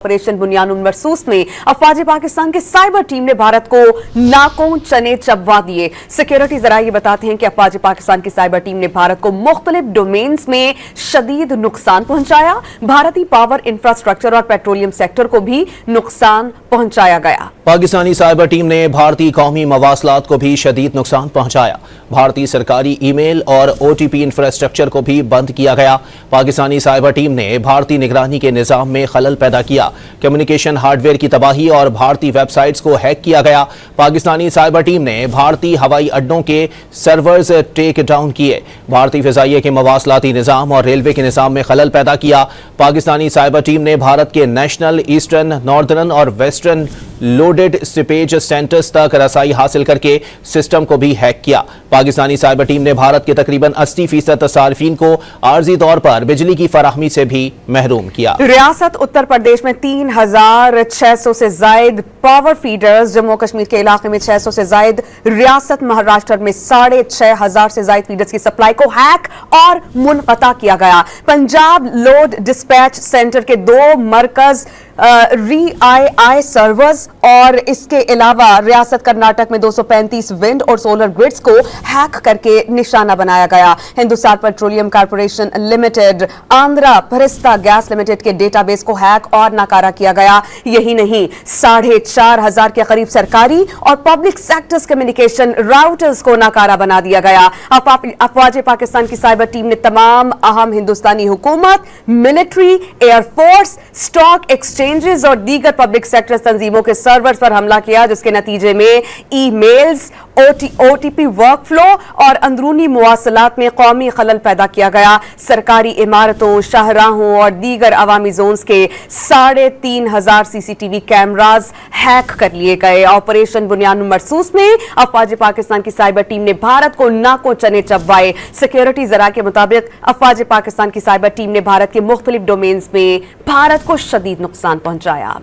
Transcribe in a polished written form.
Operation बुनियानुल मरसूस में अफवाज पाकिस्तान की cyber team ने भारत को नाकों चने चबवा दिए। सिक्योरिटी जराये ये बताते हैं कि अफवाज पाकिस्तान की साइबर टीम ने भारत को मुख्तलिफ डोमेन्स में शदीद नुकसान पहुंचाया। भारतीय पावर इंफ्रास्ट्रक्चर और पेट्रोलियम सेक्टर को भी नुकसान पहुंचाया गया। पाकिस्तानी साइबर टीम ने भारतीय कौमी मवासलात को भी शदीद नुकसान पहुंचाया। भारतीय सरकारी ईमेल और OTP इंफ्रास्ट्रक्चर को भी बंद किया गया। पाकिस्तानी साइबर टीम ने भारतीय निगरानी के निज़ाम में खलल पैदा किया। कम्युनिकेशन हार्डवेयर की तबाही और भारतीय वेबसाइट्स को हैक किया गया। पाकिस्तानी साइबर टीम ने भारतीय हवाई अड्डों के सर्वर्स टेक डाउन किए। भारतीय फिजाइये के मवासलाती निज़ाम और रेलवे के निज़ाम में खलल पैदा किया। पाकिस्तानी साइबर टीम ने भारत के नेशनल, ईस्टर्न, नॉर्दर्न और वेस्टर्न लोडेड सिपेज सेंटर्स तक रसाई हासिल करके सिस्टम को भी हैक किया। पाकिस्तानी साइबर टीम ने भारत के तकरीबन 80% सार्फिन को आर्जी तौर पर बिजली की फराहमी से भी महरूम किया। रियासत उत्तर प्रदेश में 3600 से जायद पावर फीडर्स, जम्मू कश्मीर के इलाके में 600 से जायद, रियासत महाराष्ट्र में 6500 से जायद फीडर्स की सप्लाई को हैक और मुनक़ता किया गया। पंजाब लोड डिस्पैच सेंटर के 2 मरकज REII सर्वर्स और इसके अलावा रियासत कर्नाटक में 235 विंड और सोलर ग्रिड्स को हैक करके निशाना बनाया गया। Hindustan petroleum corporation limited, Andhra परिस्ता गैस लिमिटेड के डेटाबेस को हैक और नाकारा किया गया। यही नहीं, 4500 के करीब सरकारी और पब्लिक सेक्टर्स कम्युनिकेशन राउटर्स को नाकारा बना दिया गया। अफवाज पाकिस्तान की साइबर टीम ने तमाम अहम हिंदुस्तानी हुकूमत, मिलिट्री, एयरफोर्स, स्टॉक एक्सचेंजेस और दीगर पब्लिक सेक्टर तंजीमों के सर्वर्स पर हमला किया, जिसके नतीजे में ईमेल्स, OTP वर्कफ्लो और अंदरूनी मुवासलात में कौमी खलल पैदा किया गया। सरकारी इमारतों, शाहराहों और दीगर अवामी जोन्स के 3500 CCTV कैमराज हैक कर लिए गए। ऑपरेशन बुनियानुल मरसूस में अफवाज पाकिस्तान की साइबर टीम ने भारत को नाकों चने चबवाए। सिक्योरिटी जराये के मुताबिक अफवाज पाकिस्तान की साइबर टीम ने भारत के मुख्तलिफ डोमेन्स में भारत को शदीद नुकसान पहुंचाया।